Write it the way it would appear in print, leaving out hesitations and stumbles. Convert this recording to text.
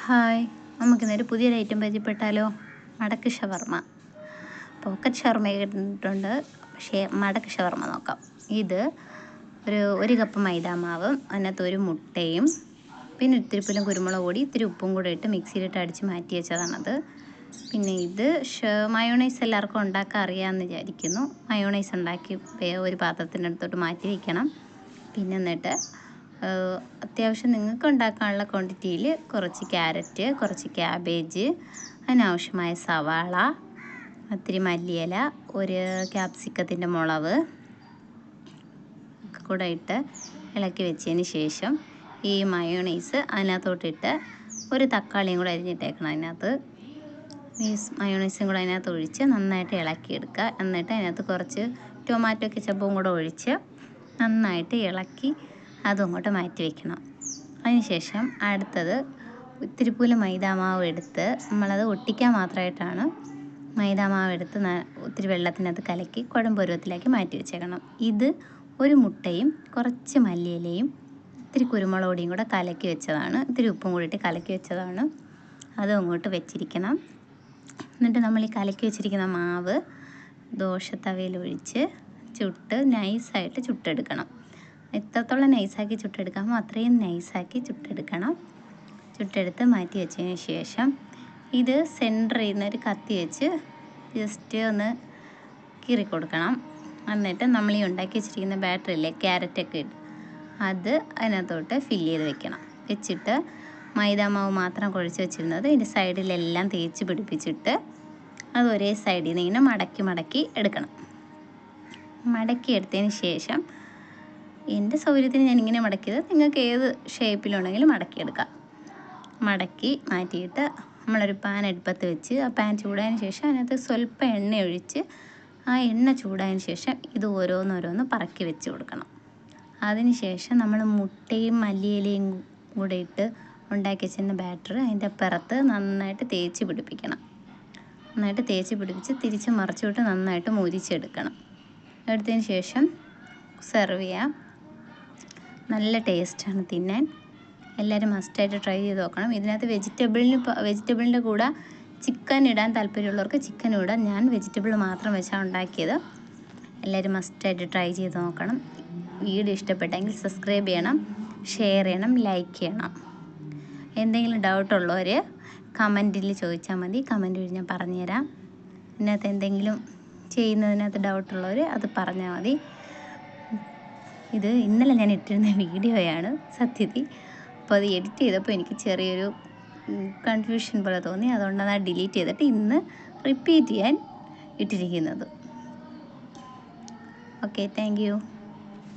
Hi, നമുക്കിന്നൊരു പുതിയൊരു item പരിചയപ്പെട്ടാലോ? മടക്ക് ഷവർമ്മ. പോക്കറ്റ് ഷവർമ്മ കേട്ടിട്ടുണ്ട്, പക്ഷേ മടക്ക് ഷവർമ്മ നോക്കാം. ഇത് ഒരു കപ്പ് മൈദാമാവ്, അതിനകത്ത് ഒരു മുട്ടയും പിന്നെ ഇത്തിരി പുലും കുരുമുളക് പൊടി ഇത്തിരി ഉപ്പും കൂടെ ഇട്ട് മിക്സിയിലിട്ട് അടിച്ച് മാറ്റി വെച്ചതാണത്. പിന്നെ ഇത് മയോണൈസ് എല്ലാവർക്കും ഉണ്ടാക്കാൻ അറിയാമെന്ന് വിചാരിക്കുന്നു. മയോണൈസ് ഉണ്ടാക്കി ഒരു പാത്രത്തിനടുത്തോട്ട് മാറ്റി വയ്ക്കണം. പിന്നെ എന്നിട്ട് അത്യാവശ്യം നിങ്ങൾക്ക് ഉണ്ടാക്കാനുള്ള ക്വാണ്ടിറ്റിയിൽ കുറച്ച് ക്യാരറ്റ്, കുറച്ച് ക്യാബേജ്, അതിനാവശ്യമായ സവാള, ഇത്തിരി മല്ലിയില, ഒരു ക്യാപ്സിക്കത്തിൻ്റെ മുളക് ഒക്കെ കൂടെ ഇട്ട് ഇളക്കി വെച്ചതിന് ശേഷം ഈ മയോണൈസ് അതിനകത്തോട്ടിട്ട് ഒരു തക്കാളിയും കൂടെ അരിഞ്ഞിട്ടേക്കണം. അതിനകത്ത് ഈ മയോണൈസും കൂടെ അതിനകത്ത് ഒഴിച്ച് നന്നായിട്ട് ഇളക്കിയെടുക്കുക. എന്നിട്ട് അതിനകത്ത് കുറച്ച് ടൊമാറ്റോ കെച്ചപ്പും കൂടെ ഒഴിച്ച് നന്നായിട്ട് ഇളക്കി അതും അങ്ങോട്ട് മാറ്റി വയ്ക്കണം. അതിനുശേഷം അടുത്തത് ഇത്തിരി പോലും മൈദാമാവ് എടുത്ത് നമ്മളത് ഒട്ടിക്കാൻ മാത്രമായിട്ടാണ് മൈദാമാവ് എടുത്ത് ഒത്തിരി വെള്ളത്തിനകത്ത് കലക്കി കുഴമ്പ് പരുവത്തിലാക്കി മാറ്റി വെച്ചേക്കണം. ഇത് ഒരു മുട്ടയും കുറച്ച് മല്ലിയിലയും ഇത്തിരി കുരുമുളക് പൊടിയും കൂടെ കലക്കി വെച്ചതാണ്. ഇത്തിരി ഉപ്പും കൂടിയിട്ട് കലക്കി വെച്ചതാണ്. അതും അങ്ങോട്ട് വെച്ചിരിക്കണം. എന്നിട്ട് നമ്മൾ ഈ കലക്കി വെച്ചിരിക്കുന്ന മാവ് ദോശത്തവയിൽ ഒഴിച്ച് ചുട്ട് നൈസായിട്ട് ചുട്ടെടുക്കണം. എത്രത്തോളം നൈസാക്കി ചുട്ടെടുക്കാമോ അത്രയും നൈസാക്കി ചുട്ടെടുക്കണം. ചുട്ടെടുത്ത് മാറ്റി വെച്ചതിന് ശേഷം ഇത് സെൻറ്ററിൽ നിന്ന് ഒരു കത്തി വെച്ച് ജസ്റ്റ് ഒന്ന് കീറി കൊടുക്കണം. എന്നിട്ട് നമ്മൾ ഈ ഉണ്ടാക്കി വെച്ചിരിക്കുന്ന ബാറ്ററിയിലെ ക്യാരറ്റൊക്കെ ഇട്ട് അത് അതിനകത്തോട്ട് ഫില്ല് ചെയ്ത് വെക്കണം. വെച്ചിട്ട് മൈദാമാവ് മാത്രം കുഴച്ച് വെച്ചിരുന്നത് ഇതിൻ്റെ സൈഡിലെല്ലാം തേച്ച് പിടിപ്പിച്ചിട്ട് അത് ഒരേ സൈഡിൽ നിന്ന് ഇങ്ങനെ മടക്കി മടക്കി എടുക്കണം. മടക്കി എടുത്തതിന് ശേഷം എൻ്റെ സൗകര്യത്തിന് ഞാനിങ്ങനെ മടക്കിയത്, നിങ്ങൾക്ക് ഏത് ഷേപ്പിലുണ്ടെങ്കിലും മടക്കിയെടുക്കാം. മടക്കി മാറ്റിയിട്ട് നമ്മളൊരു പാൻ അടുപ്പത്ത് വെച്ച് ആ പാൻ ചൂടായതിന് ശേഷം അതിനകത്ത് സ്വല്പം എണ്ണ ഒഴിച്ച് ആ എണ്ണ ചൂടായതിന് ശേഷം ഇത് ഓരോന്നോരോന്ന് പറക്കി വെച്ച് കൊടുക്കണം. അതിന് ശേഷം നമ്മൾ മുട്ടയും മല്ലിയിലയും കൂടെ ഇട്ട് ഉണ്ടാക്കി വെച്ചിരുന്ന ബാറ്റർ അതിൻ്റെ പുറത്ത് നന്നായിട്ട് തേച്ച് പിടിപ്പിക്കണം. നന്നായിട്ട് തേച്ച് പിടിപ്പിച്ച് തിരിച്ച് മറിച്ചിട്ട് നന്നായിട്ട് മുരിച്ചെടുക്കണം. എടുത്തതിന് ശേഷം സെർവ് ചെയ്യാം. നല്ല ടേസ്റ്റാണ് തിന്നാൻ. എല്ലാവരും മസ്റ്റായിട്ട് ട്രൈ ചെയ്ത് നോക്കണം. ഇതിനകത്ത് വെജിറ്റബിളിൻ്റെ കൂടെ ചിക്കൻ ഇടാൻ താല്പര്യമുള്ളവർക്ക് ചിക്കനും ഇടാം. ഞാൻ വെജിറ്റബിൾ മാത്രം വെച്ചാണ് ഉണ്ടാക്കിയത്. എല്ലാവരും മസ്റ്റായിട്ട് ട്രൈ ചെയ്ത് നോക്കണം. വീഡിയോ ഇഷ്ടപ്പെട്ടെങ്കിൽ സബ്സ്ക്രൈബ് ചെയ്യണം, ഷെയർ ചെയ്യണം, ലൈക്ക് ചെയ്യണം. എന്തെങ്കിലും ഡൗട്ടുള്ളവർ കമൻറ്റിൽ ചോദിച്ചാൽ മതി. കമൻറ്റ് വഴി ഞാൻ പറഞ്ഞുതരാം. ഇതിനകത്ത് എന്തെങ്കിലും ചെയ്യുന്നതിനകത്ത് ഡൗട്ടുള്ളവർ അത് പറഞ്ഞാൽ മതി. ഇത് ഇന്നലെ ഞാൻ ഇട്ടിരുന്ന വീഡിയോയാണ് സത്യത്തിൽ. അപ്പോൾ അത് എഡിറ്റ് ചെയ്തപ്പോൾ എനിക്ക് ചെറിയൊരു കൺഫ്യൂഷൻ പോലെ തോന്നി. അതുകൊണ്ടാണ് അത് ഡിലീറ്റ് ചെയ്തിട്ട് ഇന്ന് റിപ്പീറ്റ് ചെയ്യാൻ ഇട്ടിരിക്കുന്നത്. Okay, thank you.